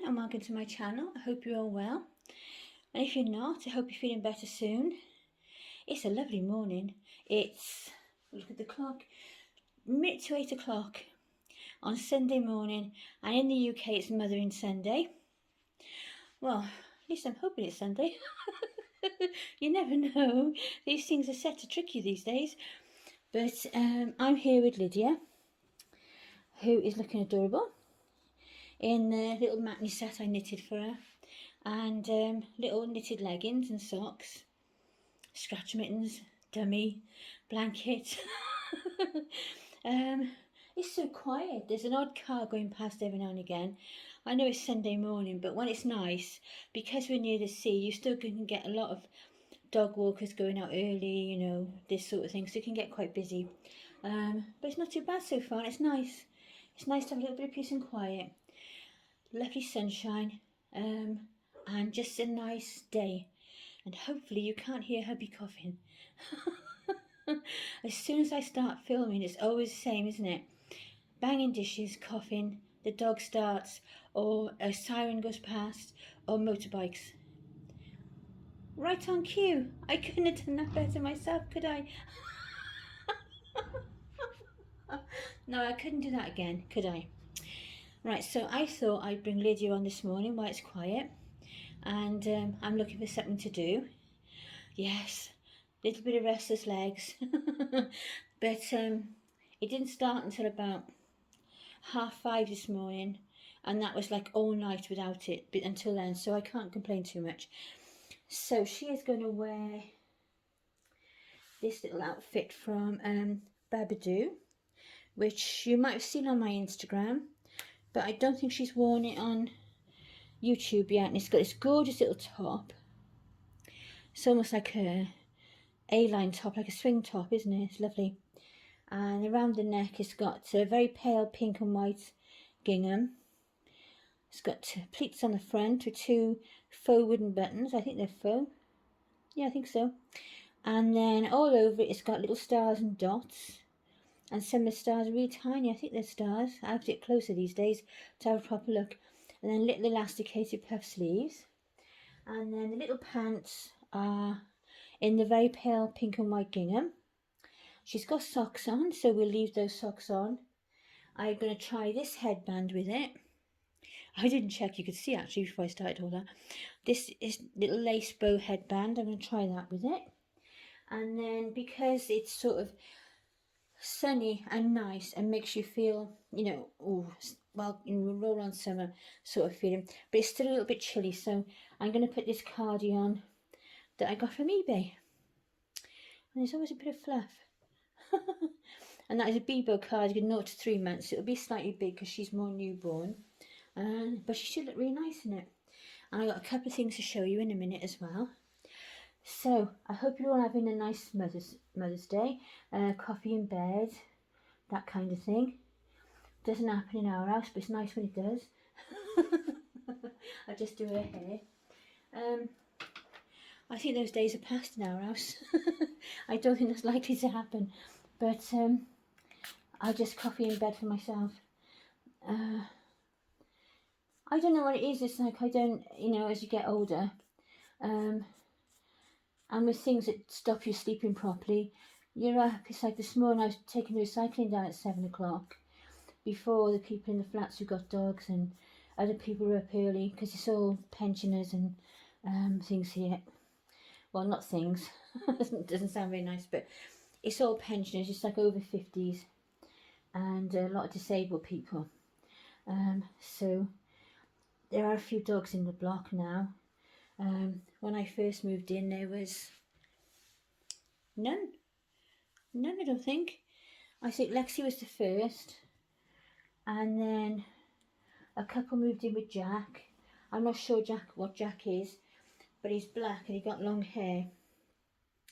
everyone, and welcome to my channel. I hope you're all well, and if you're not, I hope you're feeling better soon. It's a lovely morning. It's, look at the clock, mid to 8 o'clock on Sunday morning, and in the UK it's Mothering Sunday. Well, at least I'm hoping it's Sunday. You never know, these things are set to trick you these days. But I'm here with Lydia, who is looking adorable in the little matney set I knitted for her, and little knitted leggings and socks, scratch mittens, dummy, blanket. It's so quiet. There's an odd car going past every now and again. I know it's Sunday morning, but when it's nice, because we're near the sea, you still can get a lot of dog walkers going out early, you know, this sort of thing, so it can get quite busy. But it's not too bad so far. It's nice. It's nice to have a little bit of peace and quiet. Lovely sunshine, and just a nice day, and hopefully you can't hear hubby coughing. As soon as I start filming, it's always the same, isn't it? Banging dishes, coughing, the dog starts, or a siren goes past, or motorbikes. Right on cue. I couldn't have done that better myself, could I? No, I couldn't do that again, could I? Right, so I thought I'd bring Lydia on this morning while it's quiet, and I'm looking for something to do. Yes, little bit of restless legs, but it didn't start until about 5:30 this morning, and that was like all night without it until then, so I can't complain too much. So she is going to wear this little outfit from Babidu, which you might have seen on my Instagram, but I don't think she's worn it on YouTube yet. And it's got this gorgeous little top. It's almost like a A-line top, like a swing top, isn't it? It's lovely. And around the neck it's got a very pale pink and white gingham. It's got pleats on the front with two faux wooden buttons. I think they're faux. Yeah, I think so. And then all over it, it's got little stars and dots. And some of the stars are really tiny. I think they're stars. I have to get closer these days to have a proper look. And then little elasticated puff sleeves. And then the little pants are in the very pale pink and white gingham. She's got socks on, so we'll leave those socks on. I'm going to try this headband with it. I didn't check, you could see actually before I started all that. This is little lace bow headband. I'm going to try that with it. And then because it's sort of sunny and nice and makes you feel, you know, oh, well, you know, roll on summer sort of feeling, but it's still a little bit chilly, so I'm going to put this cardi on that I got from eBay. And there's always a bit of fluff. And that is a Bebo cardigan, 0 to 3 months. It'll be slightly big because she's more newborn, but she should look really nice in it. And I got a couple of things to show you in a minute as well. So I hope you're all having a nice Mother's Day, coffee in bed, that kind of thing. Doesn't happen in our house, but it's nice when it does. I just do her hair. I think those days are past in our house. I don't think that's likely to happen, but I just coffee in bed for myself. I don't know what it is. It's like I don't, you know, as you get older, and with things that stop you sleeping properly, you're up. It's like this morning I was taking her cycling down at 7 o'clock before the people in the flats who got dogs and other people were up early, because it's all pensioners and things here. Well, not things. Doesn't sound very nice, but it's all pensioners. It's like over 50s and a lot of disabled people. So there are a few dogs in the block now. When I first moved in, there was none, I don't think. I think Lexi was the first, and then a couple moved in with Jack. I'm not sure what Jack is, but he's black and he got long hair.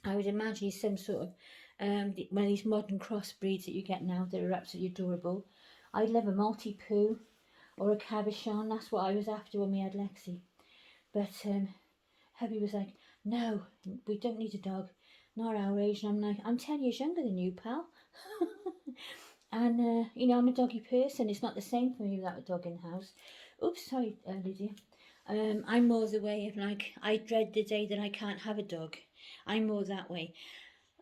I would imagine he's some sort of one of these modern crossbreeds that you get now that are absolutely adorable. I'd love a Maltipoo or a Cabochon. That's what I was after when we had Lexi. But hubby was like, no, we don't need a dog, not our age. And I'm like, I'm 10 years younger than you, pal. And you know, I'm a doggy person. It's not the same for me without a dog in the house. Oops, sorry, Lydia. I'm more the way of like, I dread the day that I can't have a dog. I'm more that way.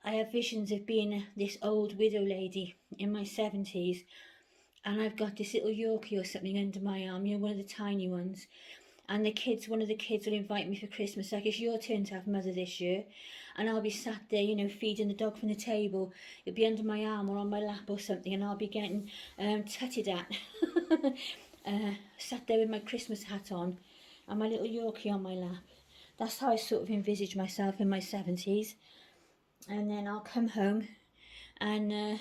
I have visions of being this old widow lady in my 70s, and I've got this little Yorkie or something under my arm, you know, one of the tiny ones. And one of the kids will invite me for Christmas, like, it's your turn to have mother this year. And I'll be sat there, you know, feeding the dog from the table. It'll be under my arm or on my lap or something, and I'll be getting tutted at. Sat there with my Christmas hat on and my little Yorkie on my lap. That's how I sort of envisage myself in my 70s. And then I'll come home and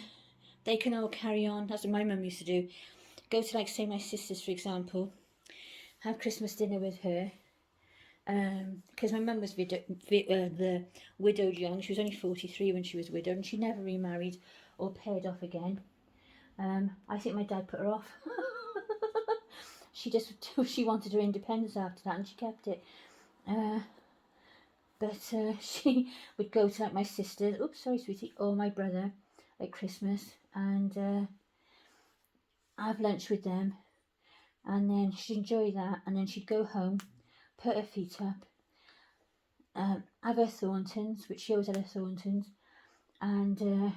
they can all carry on. That's what my mum used to do. Go to, like, say, my sister's, for example, have Christmas dinner with her. Because my mum was the widowed young. She was only 43 when she was widowed, and she never remarried or paired off again. I think my dad put her off. She wanted her independence after that, and she kept it. But she would go to, like, my sister's, oops, sorry, sweetie, or my brother at Christmas, and have lunch with them, and then she'd enjoy that, and then she'd go home, put her feet up, have her Thorntons, which she always had her Thorntons, and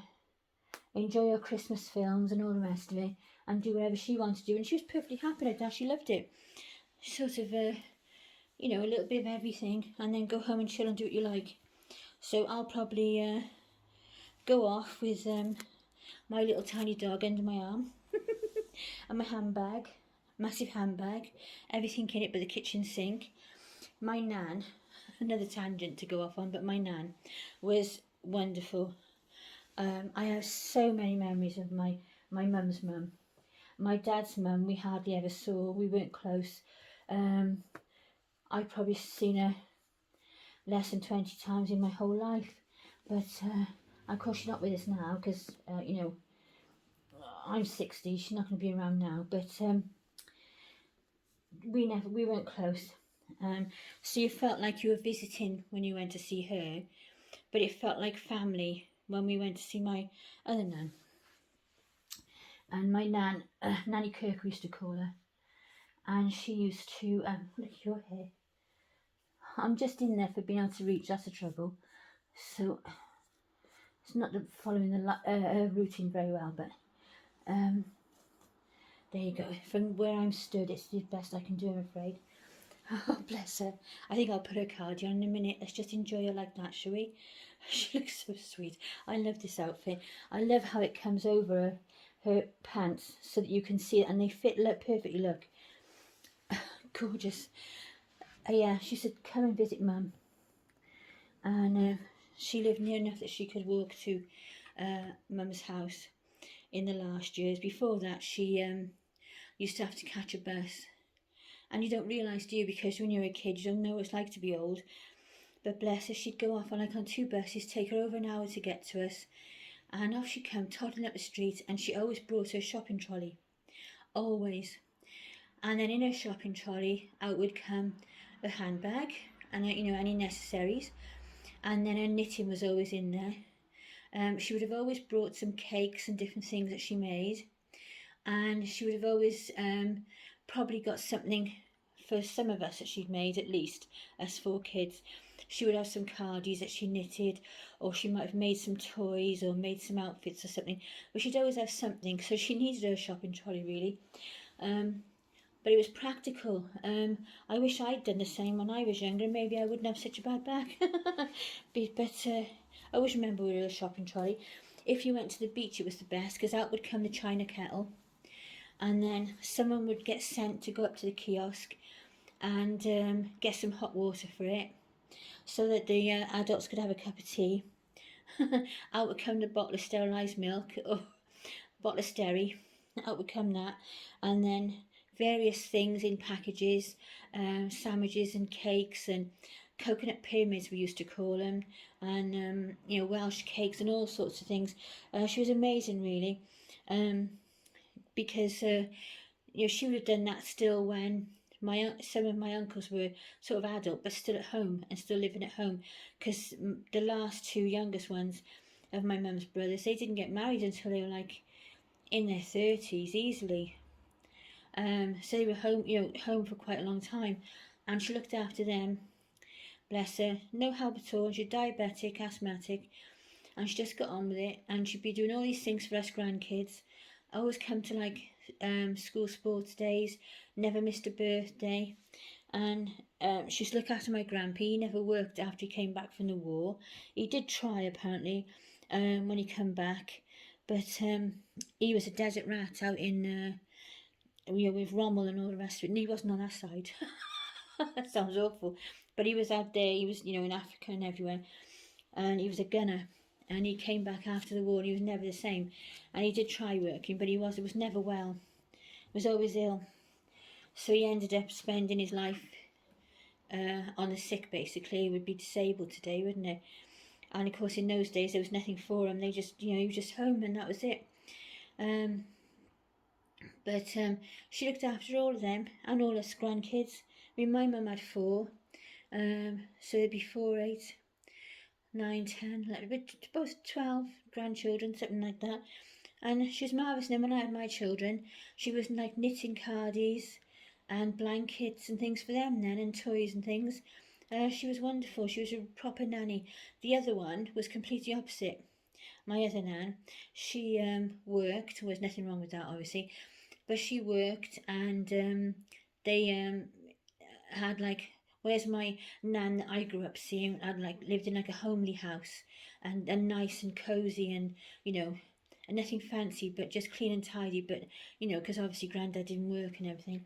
enjoy her Christmas films and all the rest of it, and do whatever she wanted to do, and she was perfectly happy like that. She loved it. Sort of, you know, a little bit of everything, and then go home and chill and do what you like. So I'll probably go off with my little tiny dog under my arm and my handbag, massive handbag, everything in it but the kitchen sink. My nan, another tangent to go off on, but my nan was wonderful. I have so many memories of my mum's mum. My dad's mum we hardly ever saw, we weren't close. I've probably seen her less than 20 times in my whole life, but of course she's not with us now because you know, I'm 60, she's not going to be around now, but we weren't close. So you felt like you were visiting when you went to see her, but it felt like family when we went to see my other nan. And my nan, Nanny Kirk we used to call her, and she used to, look at your hair. I'm just in there for being able to reach, that's the trouble. So it's not following the routine very well, but there you go. From where I'm stood, it's the best I can do, I'm afraid. Oh, bless her. I think I'll put her card on in a minute. Let's just enjoy her like that, shall we? She looks so sweet. I love this outfit. I love how it comes over her pants so that you can see it, and they fit perfectly, look. Gorgeous. Yeah, she said, come and visit Mum. And she lived near enough that she could walk to Mum's house in the last years. Before that, she used to have to catch a bus. And you don't realise, do you, because when you're a kid, you don't know what it's like to be old. But bless her, she'd go off on, like, on 2 buses, take her over an hour to get to us. And off she'd come, toddling up the street, and she always brought her shopping trolley. Always. And then in her shopping trolley, out would come her handbag, and you know, any necessaries. And then her knitting was always in there. She would have always brought some cakes and different things that she made. And she would have always probably got something for some of us that she'd made, at least, us 4 kids. She would have some cardies that she knitted, or she might have made some toys or made some outfits or something. But she'd always have something, so she needed her shopping trolley, really. But it was practical. I wish I'd done the same when I was younger. Maybe I wouldn't have such a bad back. but I always remember with a shopping trolley. If you went to the beach, it was the best, because out would come the china kettle. And then someone would get sent to go up to the kiosk and get some hot water for it, so that the adults could have a cup of tea. Out would come the bottle of sterilised milk, or bottle of Steri. Out would come that. And then various things in packages, sandwiches and cakes and coconut pyramids we used to call them, and you know, Welsh cakes and all sorts of things. She was amazing, really, because you know, she would have done that still when some of my uncles were sort of adult but still at home and still living at home, because the last 2 youngest ones of my mum's brothers, they didn't get married until they were like in their 30s easily. So they were home, home for quite a long time, and she looked after them. Bless her, no help at all. She's diabetic, asthmatic, and she just got on with it. And she'd be doing all these things for us grandkids. Always come to like school sports days. Never missed a birthday. And she used to look after my grandpa. He never worked after he came back from the war. He did try apparently when he come back, but he was a desert rat out in with Rommel and all the rest of it. And he wasn't on that side. That sounds awful. But he was out there, he was, in Africa and everywhere. And he was a gunner. And he came back after the war and he was never the same. And he did try working, but it was never well. He was always ill. So he ended up spending his life on the sick, basically. He would be disabled today, wouldn't it? And of course, in those days, there was nothing for him. They just, he was just home and that was it. But she looked after all of them and all us grandkids. I mean, my mum had 4, so it'd be 4, 8, 9, 10, both 12 grandchildren, something like that. And she was marvellous. And then when I had my children, she was like knitting cardies and blankets and things for them then, and toys and things. She was wonderful. She was a proper nanny. The other one was completely opposite. My other nan, she worked. There was nothing wrong with that, obviously, but she worked, and they had like, whereas my nan that I grew up seeing had like lived in like a homely house, and nice and cosy, and and nothing fancy, but just clean and tidy. But because obviously Grandad didn't work and everything.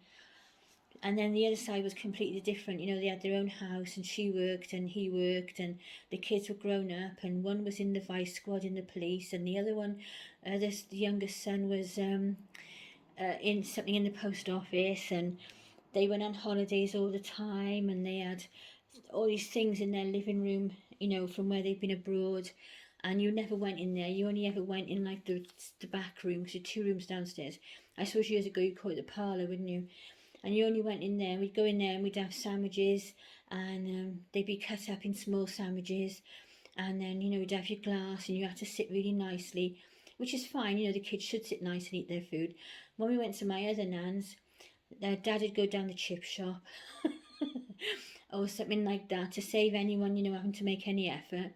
And then the other side was completely different. They had their own house, and she worked and he worked, and the kids were grown up, and one was in the vice squad in the police, and the other one, the youngest son, was in something in the post office, and they went on holidays all the time, and they had all these things in their living room, from where they'd been abroad, and you never went in there. You only ever went in like the back room, because there are 2 rooms downstairs. I suppose years ago you called it the parlour, wouldn't you? And you only went in there, we'd go in there and we'd have sandwiches, and they'd be cut up in small sandwiches, and then you'd have your glass and you had to sit really nicely, which is fine. The kids should sit nice and eat their food. When we went to my other nan's, their dad would go down the chip shop or something like that, to save anyone having to make any effort,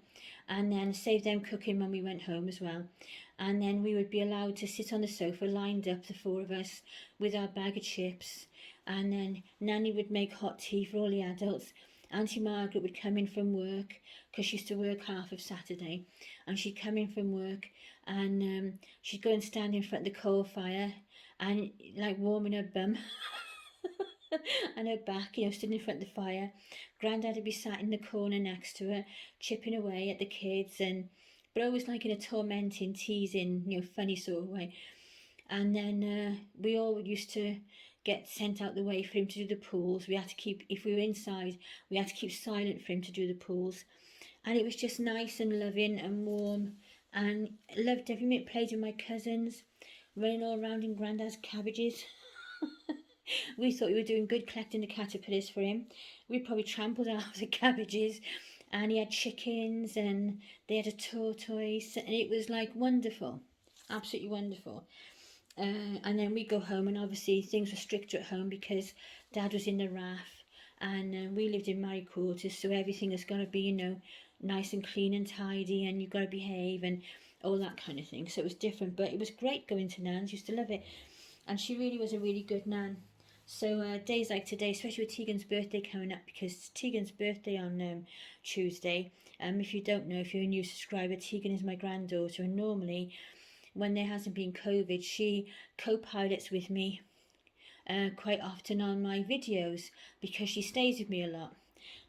and then save them cooking when we went home as well. And then we would be allowed to sit on the sofa, lined up, the 4 of us, with our bag of chips. And then Nanny would make hot tea for all the adults. Auntie Margaret would come in from work, because she used to work half of Saturday, and she'd come in from work, and she'd go and stand in front of the coal fire and like warming her bum and her back, stood in front of the fire. Grandad would be sat in the corner next to her, chipping away at the kids, but always like in a tormenting, teasing, funny sort of way. And then we all used to get sent out the way for him to do the pools. We had to keep, if we were inside, we had to keep silent for him to do the pools. And it was just nice and loving and warm, and loved every minute. Played with my cousins, running all around in Grandad's cabbages. We thought we were doing good collecting the caterpillars for him. We probably trampled out the cabbages, and he had chickens, and they had a tortoise, and it was like wonderful, absolutely wonderful. And then we go home, and obviously things were stricter at home because Dad was in the RAF, and we lived in married quarters, so everything has got to be, nice and clean and tidy, and you've got to behave and all that kind of thing. So it was different, but it was great going to Nan's. Used to love it, and she really was a really good Nan. So days like today, especially with Teagan's birthday coming up, because it's Teagan's birthday on Tuesday. If you don't know, if you're a new subscriber, Teagan is my granddaughter, and normally when there hasn't been COVID, she co-pilots with me quite often on my videos, because she stays with me a lot.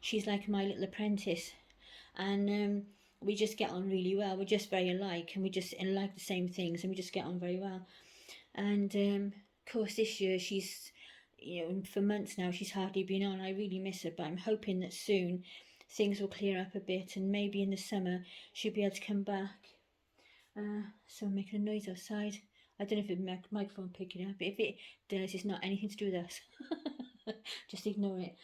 She's like my little apprentice, and we just get on really well. We're just very alike, and we just like the same things, and we just get on very well. And of course this year she's, for months now she's hardly been on. I really miss her, but I'm hoping that soon things will clear up a bit, and maybe in the summer she'll be able to come back. So I'm making a noise outside. I don't know if the microphone picking up. If it does, it's not anything to do with us. Just ignore it.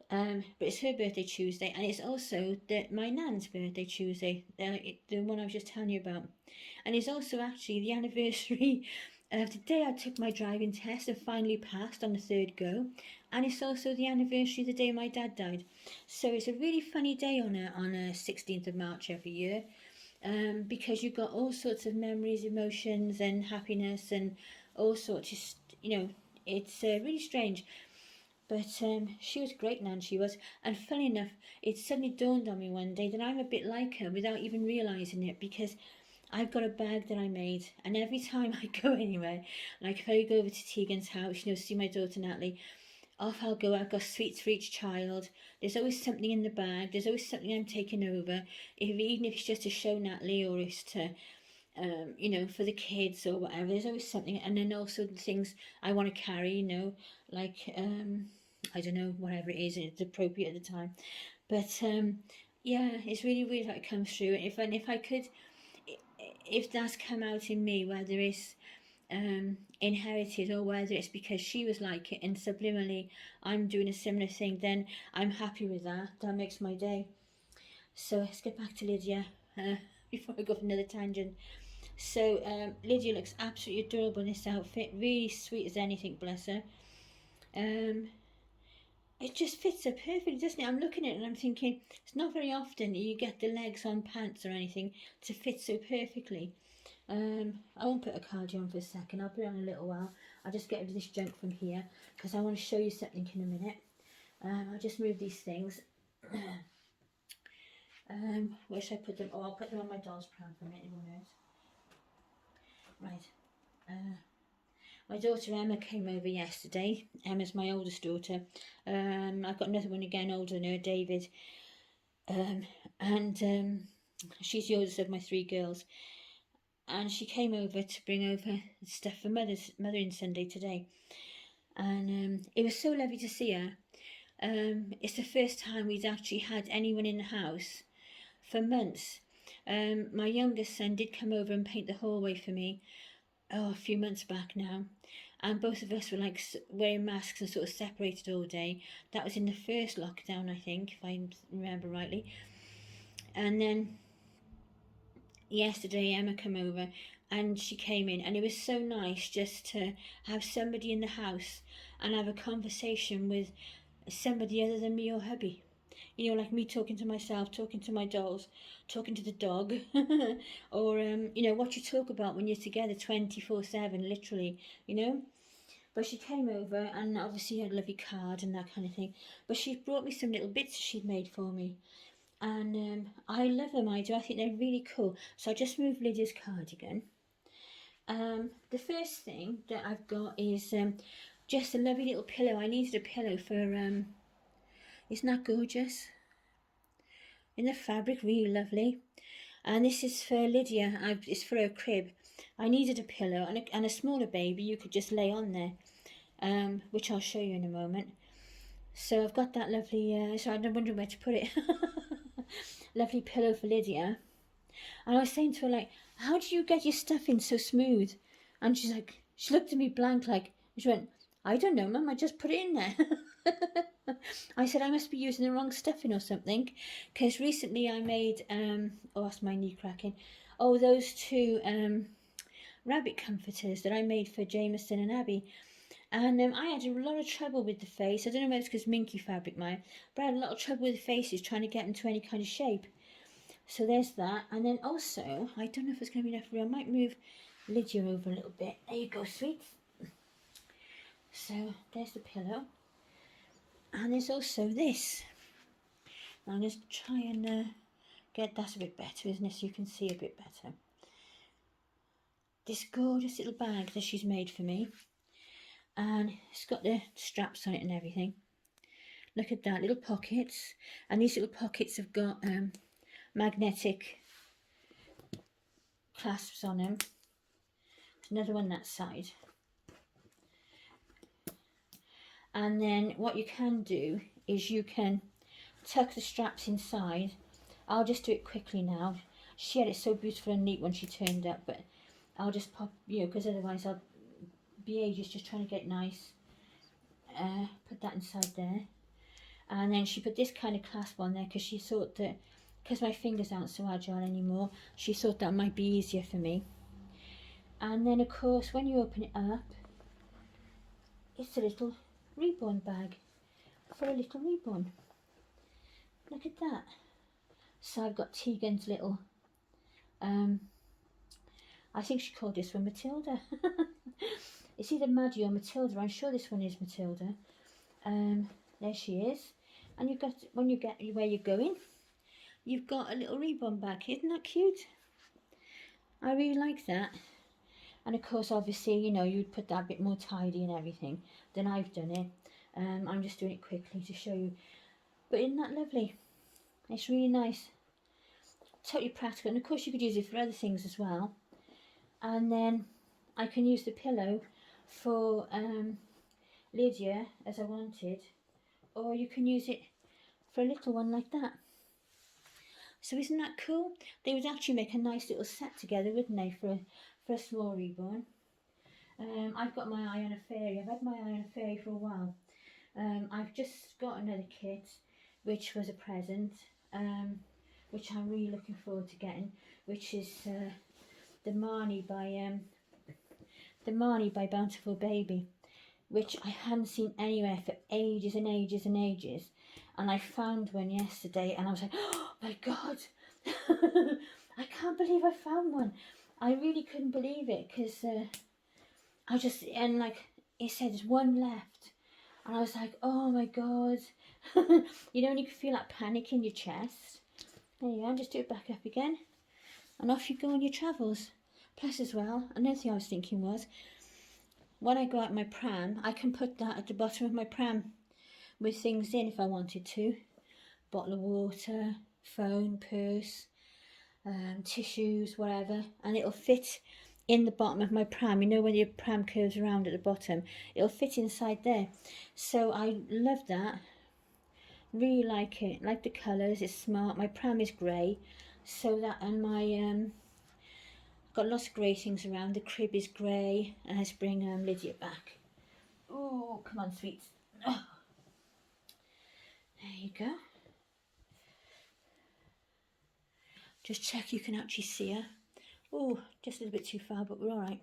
But it's her birthday Tuesday, and it's also my nan's birthday Tuesday, the one I was just telling you about. And it's also actually the anniversary Today I took my driving test and finally passed on the 3rd go, and it's also the anniversary of the day my dad died. So it's a really funny day on a 16th of March every year, because you've got all sorts of memories, emotions and happiness and all sorts of, it's really strange. But she was great, Nan, she was. And funny enough, it suddenly dawned on me one day that I'm a bit like her without even realising it, because I've got a bag that I made, and every time I go anywhere, like if I go over to Teagans' house, see my daughter Natalie, off I'll go. I've got sweets for each child. There's always something in the bag. There's always something I'm taking over, even if it's just to show Natalie or it's to, for the kids or whatever. There's always something, and then also the things I want to carry, like I don't know, whatever it is, it's appropriate at the time. But yeah, it's really weird how it comes through. And if I could, if that's come out in me, whether it's inherited or whether it's because she was like it and subliminally I'm doing a similar thing, then I'm happy with that. That makes my day. So let's get back to Lydia before I go off another tangent. So Lydia looks absolutely adorable in this outfit, really sweet as anything, bless her. It just fits her perfectly, doesn't it? I'm looking at it and I'm thinking, it's not very often you get the legs on pants or anything to fit so perfectly. I won't put a cardi on for a second, I'll put it on a little while. I'll just get rid of this junk from here because I want to show you something in a minute. I'll just move these things. Where should I put them? Oh, I'll put them on my doll's pram for a minute, right. My daughter Emma came over yesterday. Emma's my oldest daughter. I've got another one again older than her, David. And she's the oldest of my 3 girls. And she came over to bring over stuff for Mothering Sunday today. And it was so lovely to see her. It's the first time we'd actually had anyone in the house for months. My youngest son did come over and paint the hallway for me a few months back now, and both of us were like wearing masks and sort of separated all day. That was in the first lockdown, I think, if I remember rightly. And then yesterday Emma came over and she came in, and it was so nice just to have somebody in the house and have a conversation with somebody other than me or hubby. Like me talking to myself, talking to my dolls, talking to the dog, or, what you talk about when you're together 24/7, literally, But she came over and obviously had a lovely card and that kind of thing. But she brought me some little bits she'd made for me. And I love them, I do. I think they're really cool. So I just moved Lydia's cardigan. The first thing that I've got is just a lovely little pillow. I needed a pillow for... Isn't that gorgeous? In the fabric, really lovely. And this is for Lydia. It's for her crib. I needed a pillow and a smaller baby you could just lay on there, which I'll show you in a moment. So I've got that lovely, so I'm wondering where to put it. Lovely pillow for Lydia. And I was saying to her, like, how do you get your stuff in so smooth? And she's like, she looked at me blank, like, she went, I don't know, Mum, I just put it in there. I said, I must be using the wrong stuffing or something, because recently I made, oh, that's my knee cracking, those 2 rabbit comforters that I made for Jameson and Abby. And I had a lot of trouble with the face. I don't know whether it's because minky fabric, but I had a lot of trouble with the faces trying to get them to any kind of shape. So there's that. And then also, I don't know if it's going to be enough room. I might move Lydia over a little bit. There you go, sweets. So there's the pillow. And there's also this. I'm going to try and get that a bit better, isn't it? So you can see a bit better. This gorgeous little bag that she's made for me. And it's got the straps on it and everything. Look at that, little pockets. And these little pockets have got magnetic clasps on them. There's another one that side. And then what you can do is you can tuck the straps inside. I'll just do it quickly now. She had it so beautiful and neat when she turned up, but I'll just pop, because otherwise I'll be ages just trying to get nice. Put that inside there. And then she put this kind of clasp on there because she thought that, because my fingers aren't so agile anymore, she thought that might be easier for me. And then of course when you open it up, it's a little reborn bag for a little reborn. Look at that. So I've got Teagans little, I think she called this one Matilda. It's either Maddie or Matilda. I'm sure this one is Matilda. There she is. And you've got, when you get where you're going, you've got a little reborn bag. Isn't that cute? I really like that. And of course, obviously, you know, you'd put that a bit more tidy and everything than I've done it. I'm just doing it quickly to show you. But isn't that lovely? It's really nice. Totally practical. And of course, you could use it for other things as well. And then I can use the pillow for Lydia as I wanted. Or you can use it for a little one like that. So isn't that cool? They would actually make a nice little set together, wouldn't they, for a small reborn. I've got my eye on a fairy. I've had my eye on a fairy for a while. I've just got another kit, which was a present, which I'm really looking forward to getting, which is the Marnie by Bountiful Baby, which I hadn't seen anywhere for ages and ages and ages. And I found one yesterday and I was like, oh my God, I can't believe I found one. I really couldn't believe it because and like it said there's one left. And I was like, oh my God. You know, when you can feel that panic in your chest. There you go, just do it back up again. And off you go on your travels. Plus as well, another thing I was thinking was, when I go out my pram, I can put that at the bottom of my pram with things in if I wanted to. Bottle of water, phone, purse, tissues, whatever. And it'll fit in the bottom of my pram. You know when your pram curves around at the bottom, it'll fit inside there. So I love that. Really like it. Like the colours, it's smart. My pram is grey. So that, and my got lots of grey things around. The crib is grey. And let's bring Lydia back. Oh, come on, sweets. Oh. There you go. Just check you can actually see her. Oh, just a little bit too far, but we're all right.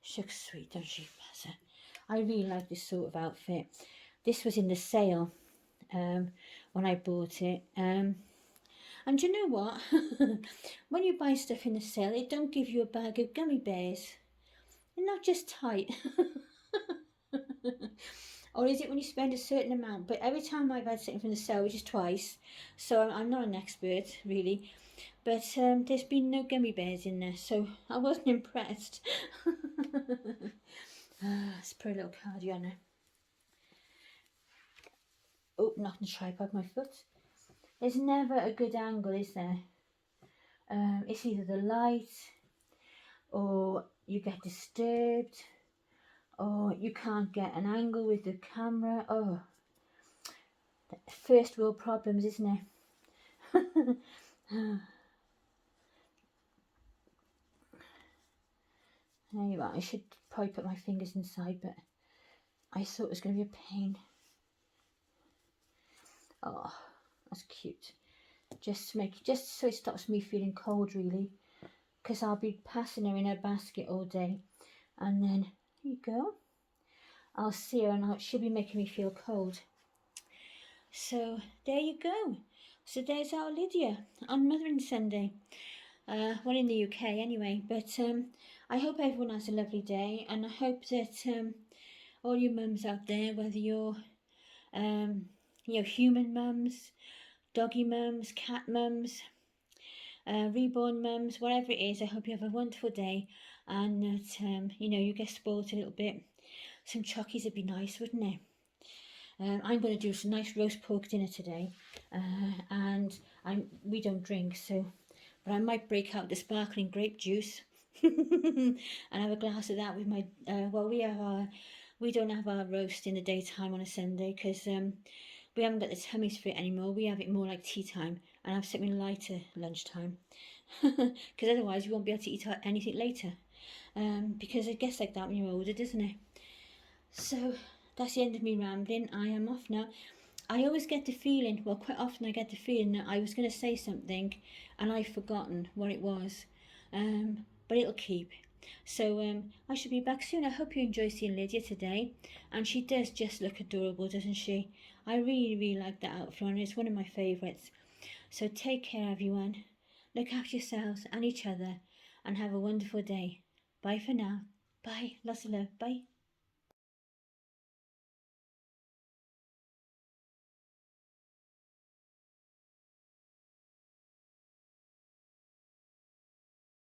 She looks sweet, don't she? I really like this sort of outfit. This was in the sale when I bought it. And do you know what? When you buy stuff in the sale, it don't give you a bag of gummy bears. They're not just tight. Or is it when you spend a certain amount? But every time I've had something from the sale, which is twice, so I'm not an expert, really. But there's been no gummy bears in there, so I wasn't impressed. Let's put a little cardio on her. Oh, knocked the tripod, my foot. There's never a good angle, is there? It's either the light, or you get disturbed, or you can't get an angle with the camera. Oh, first world problems, isn't it? There you are. I should probably put my fingers inside, but I thought it was going to be a pain. Oh, that's cute. Just so it stops me feeling cold, really, because I'll be passing her in her basket all day, and then here you go. I'll see her and she'll be making me feel cold. So there you go. So there's our Lydia on Mothering Sunday. Well, in the UK anyway. But I hope everyone has a lovely day, and I hope that all you mums out there, whether you're human mums, doggy mums, cat mums, reborn mums, whatever it is, I hope you have a wonderful day, and that you get spoilt a little bit. Some chockies would be nice, wouldn't it? I'm going to do some nice roast pork dinner today, and we don't drink, but I might break out the sparkling grape juice and have a glass of that with my. We don't have our roast in the daytime on a Sunday because we haven't got the tummies for it anymore. We have it more like tea time, and have something lighter lunchtime, because otherwise you won't be able to eat anything later. Because it gets like that when you're older, doesn't it? So that's the end of me rambling. I am off now. I always get the feeling, well, quite often I get the feeling that I was going to say something and I've forgotten what it was. But it'll keep. So I shall be back soon. I hope you enjoy seeing Lydia today. And she does just look adorable, doesn't she? I really, really like that outfit and it's one of my favourites. So take care, everyone. Look after yourselves and each other and have a wonderful day. Bye for now. Bye. Lots of love. Bye.